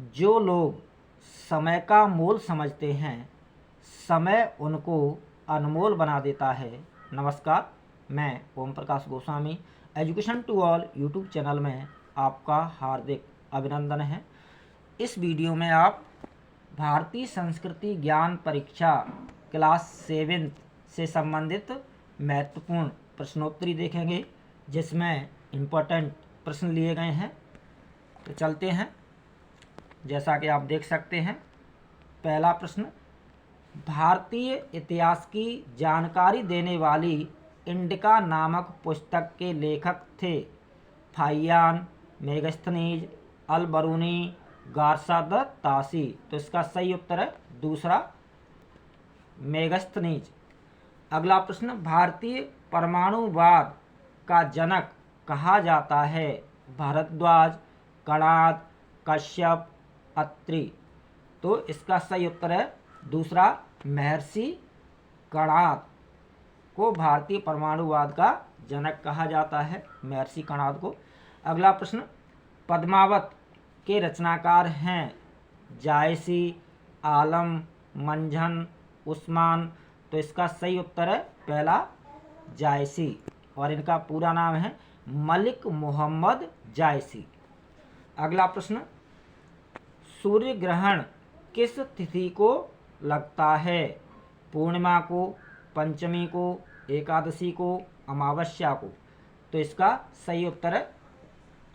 जो लोग समय का मोल समझते हैं, समय उनको अनमोल बना देता है। नमस्कार, मैं Om Prakash Goswami education to all YouTube channel में आपका हार्दिक अभिनंदन है। इस वीडियो में आप भारतीय संस्कृति ज्ञान परीक्षा क्लास 7 से संबंधित महत्वपूर्ण प्रश्नोत्तरी देखेंगे, जिसमें इम्पोर्टेंट प्रश्न लिए गए हैं। तो चलते हैं। जैसा कि आप देख सकते हैं, पहला प्रश्न, भारतीय इतिहास की जानकारी देने वाली इंडिका नामक पुस्तक के लेखक थे? फाहियान, मेगास्थनीज, अल बरूनी, गार्सा द तासी। तो इसका सही उत्तर है दूसरा, मेगास्थनीज। अगला प्रश्न, भारतीय परमाणुवाद का जनक कहा जाता है? भारद्वाज, कणाद, कश्यप, अत्रि। तो इसका सही उत्तर है दूसरा, महर्षि कणाद को भारतीय परमाणुवाद का जनक कहा जाता है, महर्षि कणाद को। अगला प्रश्न, पद्मावत के रचनाकार हैं? जायसी, आलम, मंझन, उस्मान। तो इसका सही उत्तर है पहला, जायसी, और इनका पूरा नाम है मलिक मोहम्मद जायसी। अगला प्रश्न, सूर्य ग्रहण किस तिथि को लगता है? पूर्णिमा को, पंचमी को, एकादशी को, अमावस्या को। तो इसका सही उत्तर है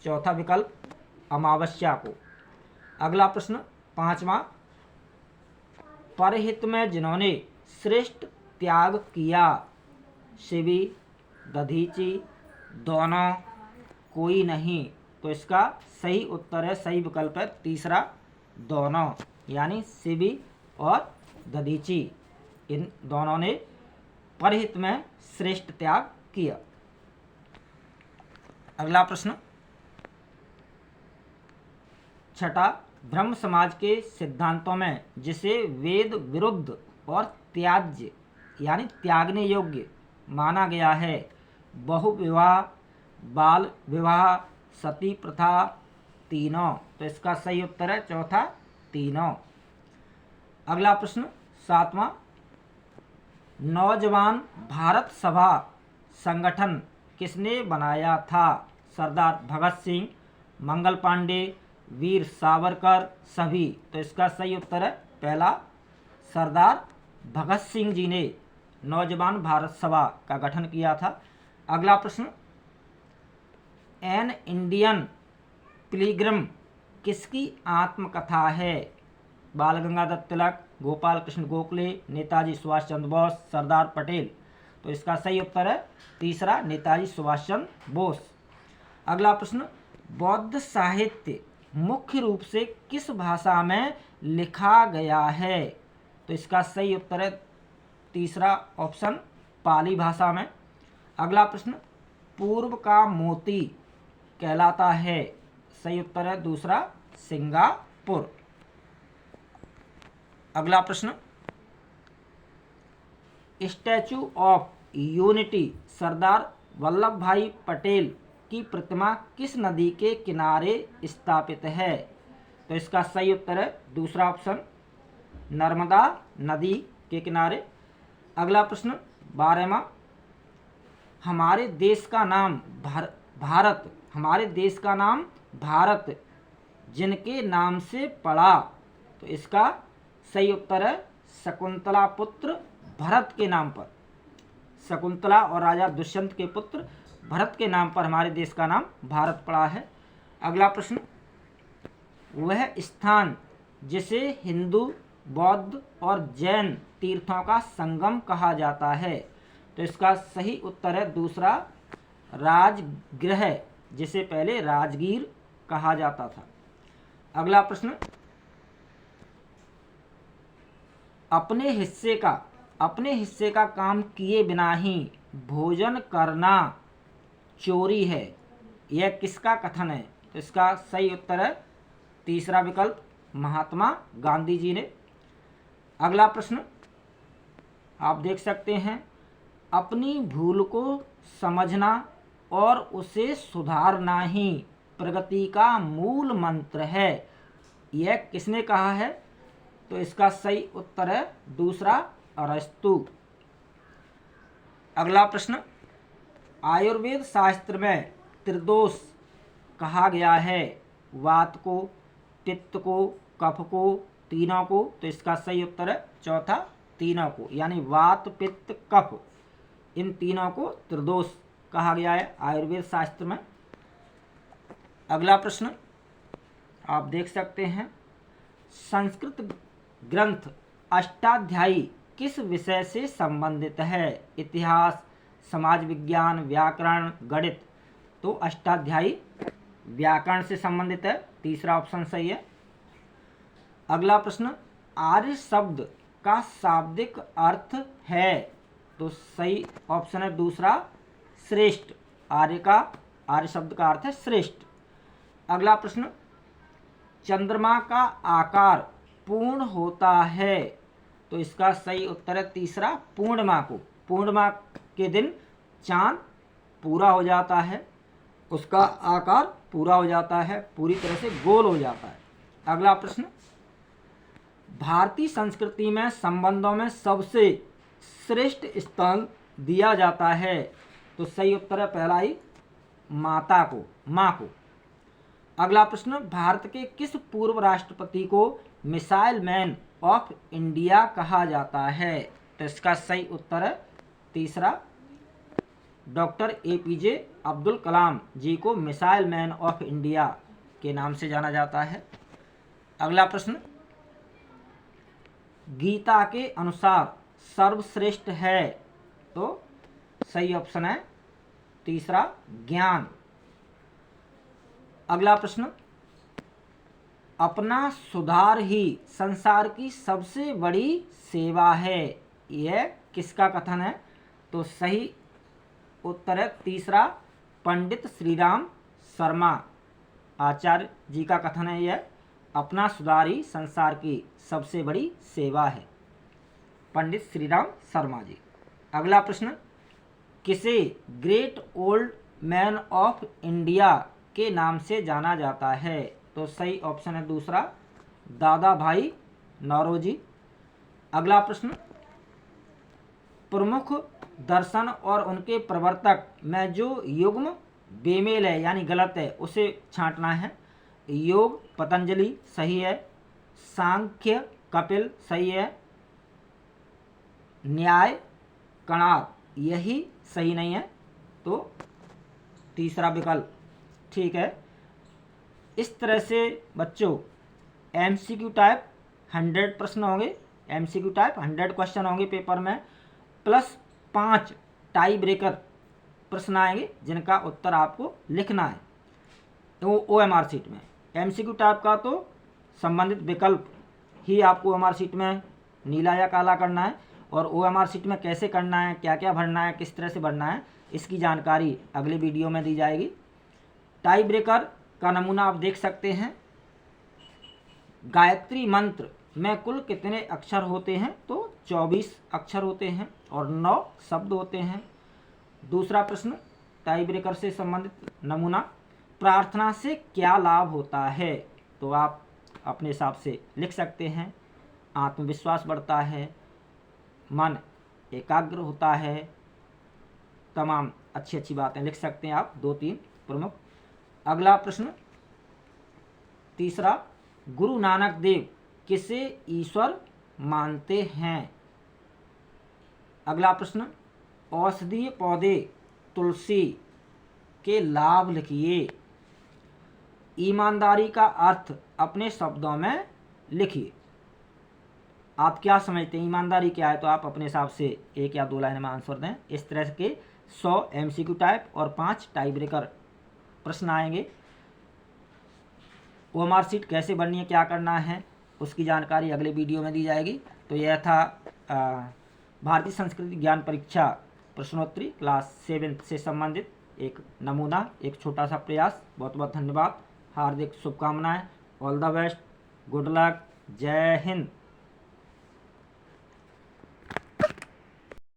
चौथा विकल्प, अमावस्या को। अगला प्रश्न, पांचवा, परहित में जिन्होंने श्रेष्ठ त्याग किया? शिवी, दधीची, दोनों, कोई नहीं। तो इसका सही उत्तर है, सही विकल्प है तीसरा, दोनों, यानी शिवी और दधीची, इन दोनों ने परहित में श्रेष्ठ त्याग किया। अगला प्रश्न, छठा, ब्रह्म समाज के सिद्धांतों में जिसे वेद विरुद्ध और त्याज्य यानी त्यागने योग्य माना गया है? बहुविवाह, बाल विवाह, सती प्रथा, तीनों। तो इसका सही उत्तर है चौथा, तीनों। अगला प्रश्न, सातवां, नौजवान भारत सभा संगठन किसने बनाया था? सरदार भगत सिंह, मंगल पांडे, वीर सावरकर, सभी। तो इसका सही उत्तर है पहला, सरदार भगत सिंह जी ने नौजवान भारत सभा का गठन किया था। अगला प्रश्न, एन इंडियन पिलग्रिम किसकी आत्मकथा है? बाल गंगाधर तिलक, गोपाल कृष्ण गोखले, नेताजी सुभाष चंद्र बोस, सरदार पटेल। तो इसका सही उत्तर है तीसरा, नेताजी सुभाष चंद्र बोस। अगला प्रश्न, बौद्ध साहित्य मुख्य रूप से किस भाषा में लिखा गया है? तो इसका सही उत्तर है तीसरा ऑप्शन, पाली भाषा में। अगला प्रश्न, पूर्व का मोती कहलाता है? सही उत्तर है दूसरा, सिंगापुर। अगला प्रश्न, statue of unity Sardar Vallabh भाई पटेल की प्रतिमा किस नदी के किनारे स्थापित है? तो इसका सही उत्तर है दूसरा ऑप्शन, नर्मदा नदी के किनारे। अगला प्रश्न, 12वां, हमारे देश का नाम भारत, हमारे देश का नाम भारत जिनके नाम से पड़ा? तो इसका सही उत्तर है शकुंतला पुत्र भरत के नाम पर। शकुंतला और राजा दुष्यंत के पुत्र भरत के नाम पर हमारे देश का नाम भारत पड़ा है। अगला प्रश्न, वह स्थान जिसे हिंदू, बौद्ध और जैन तीर्थों का संगम कहा जाता है? तो इसका सही उत्तर है दूसरा, राजगृह, जिसे पहले राजगीर कहा जाता था। अगला प्रश्न, अपने हिस्से का काम किए बिना ही भोजन करना चोरी है, यह किसका कथन है? तो इसका सही उत्तर है तीसरा विकल्प, महात्मा गांधी जी ने। अगला प्रश्न आप देख सकते हैं, अपनी भूल को समझना और उसे सुधारना ही प्रगति का मूल मंत्र है, यह किसने कहा है? तो इसका सही उत्तर है दूसरा, अरस्तु। अगला प्रश्न, आयुर्वेद शास्त्र में त्रिदोष कहा गया है वात को, पित्त को, कफ को, तीनों को। तो इसका सही उत्तर है चौथा, तीनों को, यानी वात पित्त कफ, इन तीनों को त्रिदोष कहा गया है आयुर्वेद शास्त्र में। अगला प्रश्न आप देख सकते हैं, संस्कृत ग्रंथ अष्टाध्यायी किस विषय से संबंधित है? इतिहास, समाज विज्ञान, व्याकरण, गणित। तो अष्टाध्यायी व्याकरण से संबंधित है, तीसरा ऑप्शन सही है। अगला प्रश्न, आर्य शब्द का शाब्दिक अर्थ है? तो सही ऑप्शन है दूसरा, श्रेष्ठ। आर्य शब्द का अर्थ है श्रेष्ठ। अगला प्रश्न, चंद्रमा का आकार पूर्ण होता है? तो इसका सही उत्तर है तीसरा, पूर्णिमा को। पूर्णिमा के दिन चांद पूरा हो जाता है, उसका आकार पूरा हो जाता है, पूरी तरह से गोल हो जाता है। अगला प्रश्न, भारतीय संस्कृति में संबंधों में सबसे श्रेष्ठ स्थान दिया जाता है? तो सही उत्तर है पहला ही, माता को, माँ को। अगला प्रश्न, भारत के किस पूर्व राष्ट्रपति को मिसाइल मैन ऑफ इंडिया कहा जाता है? तो इसका सही उत्तर है तीसरा, डॉक्टर APJ अब्दुल कलाम जी को मिसाइल मैन ऑफ इंडिया के नाम से जाना जाता है। अगला प्रश्न, गीता के अनुसार सर्वश्रेष्ठ है? तो सही ऑप्शन है तीसरा, ज्ञान। अगला प्रश्न, अपना सुधार ही संसार की सबसे बड़ी सेवा है, यह किसका कथन है? तो सही उत्तर है तीसरा, पंडित श्रीराम शर्मा आचार्य जी का कथन है यह, अपना सुधार ही संसार की सबसे बड़ी सेवा है, पंडित श्रीराम शर्मा जी। अगला प्रश्न, किसे great old man of India के नाम से जाना जाता है? तो सही ऑप्शन है दूसरा, दादा भाई नौरोजी। अगला प्रश्न, प्रमुख दर्शन और उनके प्रवर्तक में जो युग्म बेमेल है यानी गलत है उसे छांटना है। योग पतंजलि सही है, सांख्य कपिल सही है, न्याय कणाद यही सही नहीं है, तो तीसरा विकल्प ठीक है। इस तरह से बच्चों MCQ टाइप 100 प्रश्न होंगे, MCQ टाइप 100 क्वेश्चन होंगे पेपर में, प्लस 5 टाई ब्रेकर प्रश्न आएंगे जिनका उत्तर आपको लिखना है वो OMR शीट में। MCQ टाइप का तो संबंधित विकल्प ही आपको OMR शीट में नीला या काला करना है, और OMR शीट में कैसे करना है, क्या क्या भरना है, किस तरह से भरना है, इसकी जानकारी अगले वीडियो में दी जाएगी। टाई ब्रेकर का नमूना आप देख सकते हैं। गायत्री मंत्र में कुल कितने अक्षर होते हैं? तो 24 अक्षर होते हैं और 9 शब्द होते हैं। दूसरा प्रश्न टाई ब्रेकर से संबंधित नमूना, प्रार्थना से क्या लाभ होता है? तो आप अपने हिसाब से लिख सकते हैं। आत्मविश्वास बढ़ता है, मन एकाग्र होता है, तमाम अच्छी अच्छी बातें लिख सकते हैं आप, 2-3 प्रमुख। अगला प्रश्न तीसरा, गुरु नानक देव किसे ईश्वर मानते हैं? अगला प्रश्न, औषधीय पौधे तुलसी के लाभ लिखिए। ईमानदारी का अर्थ अपने शब्दों में लिखिए। आप क्या समझते हैं ईमानदारी क्या है? तो आप अपने हिसाब से 1 या 2 लाइन में आंसर दें। इस तरह के 100 MCQ टाइप और 5 टाई ब्रेकर प्रश्न आएंगे। OMR शीट कैसे बननी है, क्या करना है, उसकी जानकारी अगले वीडियो में दी जाएगी। तो यह था भारतीय संस्कृति ज्ञान परीक्षा प्रश्नोत्तरी क्लास 7 से संबंधित एक नमूना, एक छोटा सा प्रयास। बहुत बहुत धन्यवाद, हार्दिक शुभकामनाएं, all the best, good luck, जय हिंद।